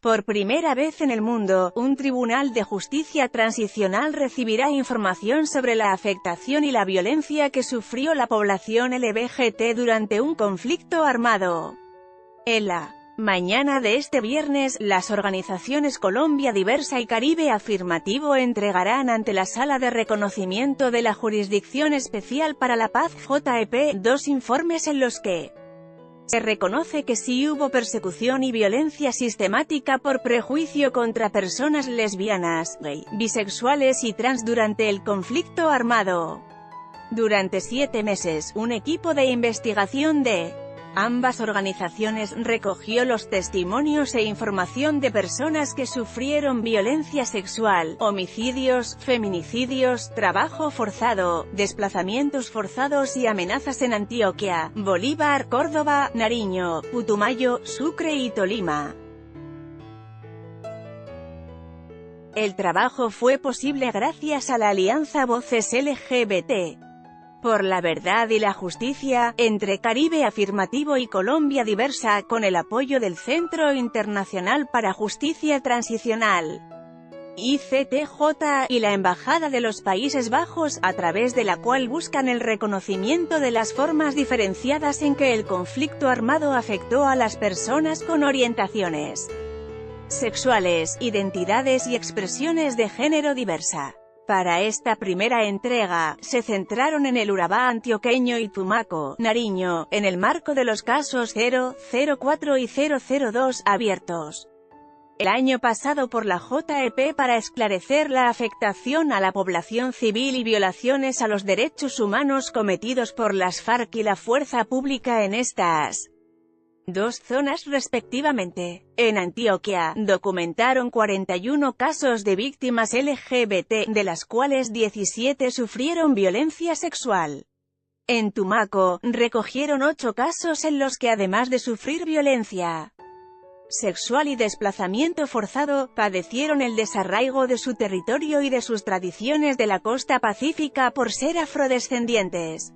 Por primera vez en el mundo, un tribunal de justicia transicional recibirá información sobre la afectación y la violencia que sufrió la población LGBTI durante un conflicto armado. En la mañana de este viernes, las organizaciones Colombia Diversa y Caribe Afirmativo entregarán ante la Sala de Reconocimiento de la Jurisdicción Especial para la Paz (JEP) dos informes en los que se reconoce que sí hubo persecución y violencia sistemática por prejuicio contra personas lesbianas, gay, bisexuales y trans durante el conflicto armado. Durante 7 meses, un equipo de investigación de ambas organizaciones recogió los testimonios e información de personas que sufrieron violencia sexual, homicidios, feminicidios, trabajo forzado, desplazamientos forzados y amenazas en Antioquia, Bolívar, Córdoba, Nariño, Putumayo, Sucre y Tolima. El trabajo fue posible gracias a la alianza Voces LGBT por la Verdad y la Justicia, entre Caribe Afirmativo y Colombia Diversa, con el apoyo del Centro Internacional para Justicia Transicional, ICTJ, y la Embajada de los Países Bajos, a través de la cual buscan el reconocimiento de las formas diferenciadas en que el conflicto armado afectó a las personas con orientaciones sexuales, identidades y expresiones de género diversa. Para esta primera entrega, se centraron en el Urabá antioqueño y Tumaco, Nariño, en el marco de los casos 0, 04 y 002 abiertos el año pasado por la JEP para esclarecer la afectación a la población civil y violaciones a los derechos humanos cometidos por las FARC y la fuerza pública en estas dos zonas respectivamente. En Antioquia, documentaron 41 casos de víctimas LGBT, de las cuales 17 sufrieron violencia sexual. En Tumaco, recogieron 8 casos en los que además de sufrir violencia sexual y desplazamiento forzado, padecieron el desarraigo de su territorio y de sus tradiciones de la costa pacífica por ser afrodescendientes.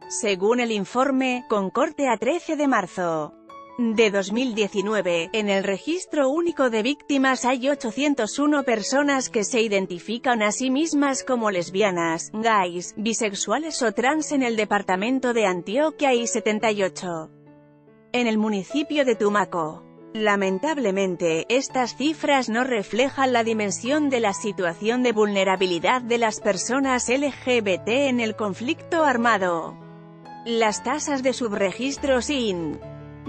Según el informe, con corte a 13 de marzo de 2019, en el Registro Único de Víctimas hay 801 personas que se identifican a sí mismas como lesbianas, gays, bisexuales o trans en el departamento de Antioquia y 78 en el municipio de Tumaco. Lamentablemente, estas cifras no reflejan la dimensión de la situación de vulnerabilidad de las personas LGBT en el conflicto armado. Las tasas de subregistro sin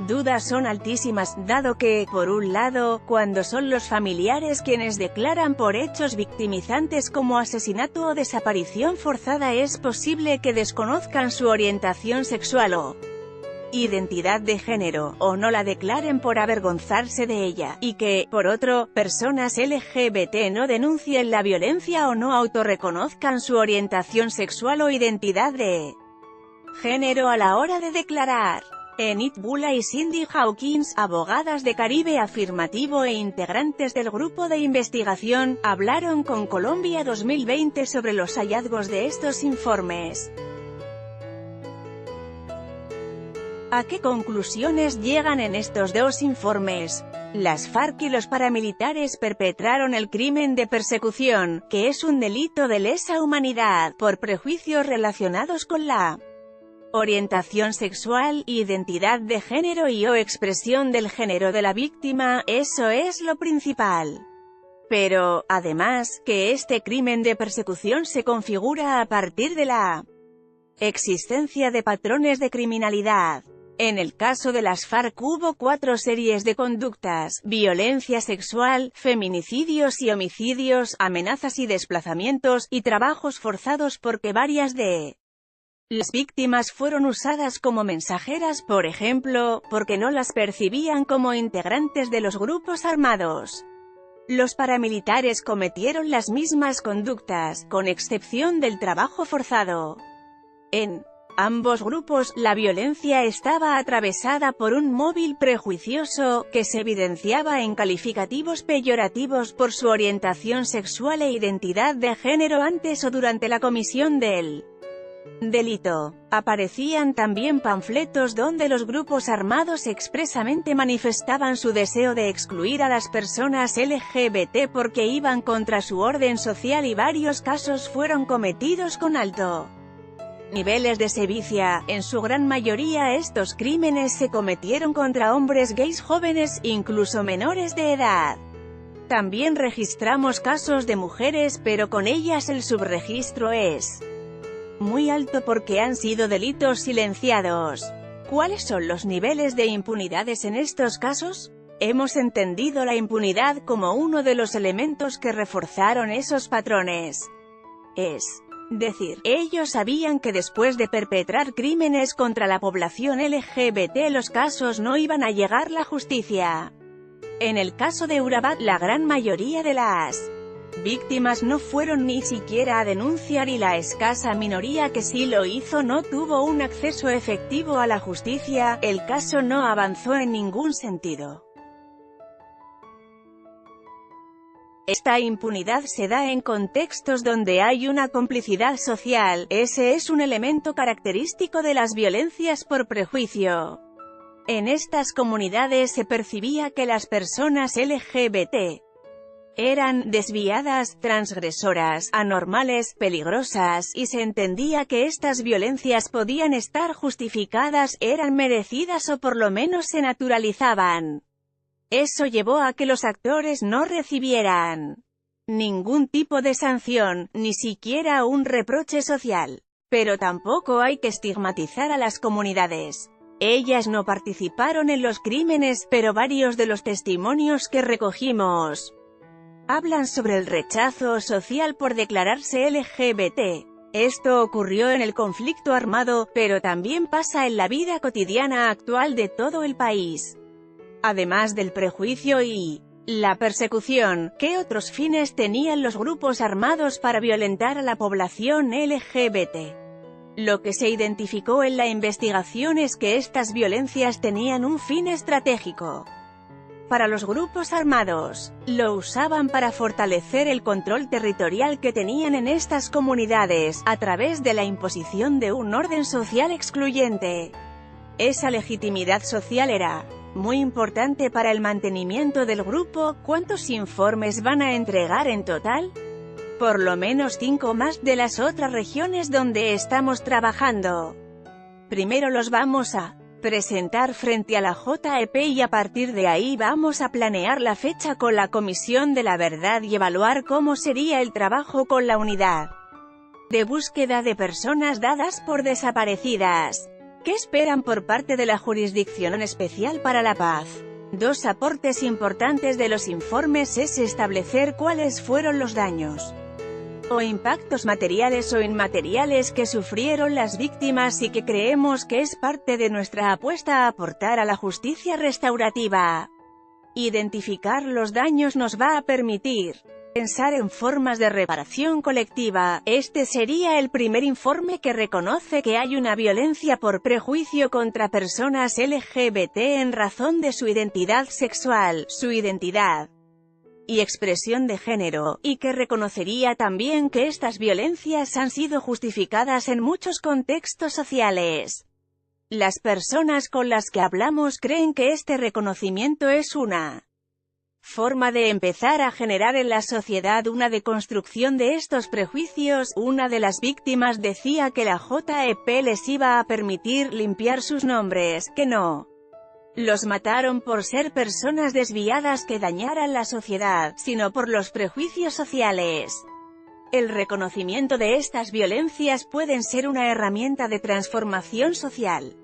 duda son altísimas, dado que, por un lado, cuando son los familiares quienes declaran por hechos victimizantes como asesinato o desaparición forzada es posible que desconozcan su orientación sexual o identidad de género, o no la declaren por avergonzarse de ella, y que, por otro, personas LGBT no denuncien la violencia o no autorreconozcan su orientación sexual o identidad de género a la hora de declarar. Enid Bula y Cindy Hawkins, abogadas de Caribe Afirmativo e integrantes del grupo de investigación, hablaron con Colombia 2020 sobre los hallazgos de estos informes. ¿A qué conclusiones llegan en estos dos informes? Las FARC y los paramilitares perpetraron el crimen de persecución, que es un delito de lesa humanidad, por prejuicios relacionados con la orientación sexual, identidad de género y o expresión del género de la víctima. Eso es lo principal. Pero, además, que este crimen de persecución se configura a partir de la existencia de patrones de criminalidad. En el caso de las FARC hubo 4 series de conductas: violencia sexual, feminicidios y homicidios, amenazas y desplazamientos, y trabajos forzados porque varias de las víctimas fueron usadas como mensajeras, por ejemplo, porque no las percibían como integrantes de los grupos armados. Los paramilitares cometieron las mismas conductas, con excepción del trabajo forzado. En ambos grupos, la violencia estaba atravesada por un móvil prejuicioso, que se evidenciaba en calificativos peyorativos por su orientación sexual e identidad de género antes o durante la comisión del delito. Aparecían también panfletos donde los grupos armados expresamente manifestaban su deseo de excluir a las personas LGBT porque iban contra su orden social y varios casos fueron cometidos con alto niveles de sevicia. En su gran mayoría estos crímenes se cometieron contra hombres gays jóvenes, incluso menores de edad. También registramos casos de mujeres, pero con ellas el subregistro es muy alto porque han sido delitos silenciados. ¿Cuáles son los niveles de impunidades en estos casos? Hemos entendido la impunidad como uno de los elementos que reforzaron esos patrones. Es decir, ellos sabían que después de perpetrar crímenes contra la población LGBT los casos no iban a llegar a la justicia. En el caso de Urabat, la gran mayoría de las víctimas no fueron ni siquiera a denunciar y la escasa minoría que sí lo hizo no tuvo un acceso efectivo a la justicia. El caso no avanzó en ningún sentido. Esta impunidad se da en contextos donde hay una complicidad social. Ese es un elemento característico de las violencias por prejuicio. En estas comunidades se percibía que las personas LGBT eran desviadas, transgresoras, anormales, peligrosas, y se entendía que estas violencias podían estar justificadas, eran merecidas o por lo menos se naturalizaban. Eso llevó a que los actores no recibieran ningún tipo de sanción, ni siquiera un reproche social. Pero tampoco hay que estigmatizar a las comunidades. Ellas no participaron en los crímenes, pero varios de los testimonios que recogimos hablan sobre el rechazo social por declararse LGBT. Esto ocurrió en el conflicto armado, pero también pasa en la vida cotidiana actual de todo el país. Además del prejuicio y la persecución, ¿qué otros fines tenían los grupos armados para violentar a la población LGBT? Lo que se identificó en la investigación es que estas violencias tenían un fin estratégico. Para los grupos armados, lo usaban para fortalecer el control territorial que tenían en estas comunidades, a través de la imposición de un orden social excluyente. Esa legitimidad social era muy importante para el mantenimiento del grupo. ¿Cuántos informes van a entregar en total? Por lo menos 5 más de las otras regiones donde estamos trabajando. Primero los vamos a presentar frente a la JEP y a partir de ahí vamos a planear la fecha con la Comisión de la Verdad y evaluar cómo sería el trabajo con la unidad de búsqueda de personas dadas por desaparecidas. ¿Qué esperan por parte de la Jurisdicción Especial para la Paz? Dos aportes importantes de los informes es establecer cuáles fueron los daños o impactos materiales o inmateriales que sufrieron las víctimas y que creemos que es parte de nuestra apuesta a aportar a la justicia restaurativa. Identificar los daños nos va a permitir pensar en formas de reparación colectiva. Este sería el primer informe que reconoce que hay una violencia por prejuicio contra personas LGBT en razón de su identidad sexual, su identidad y expresión de género, y que reconocería también que estas violencias han sido justificadas en muchos contextos sociales. Las personas con las que hablamos creen que este reconocimiento es una forma de empezar a generar en la sociedad una deconstrucción de estos prejuicios. Una de las víctimas decía que la JEP les iba a permitir limpiar sus nombres, que no los mataron por ser personas desviadas que dañaran la sociedad, sino por los prejuicios sociales. El reconocimiento de estas violencias pueden ser una herramienta de transformación social.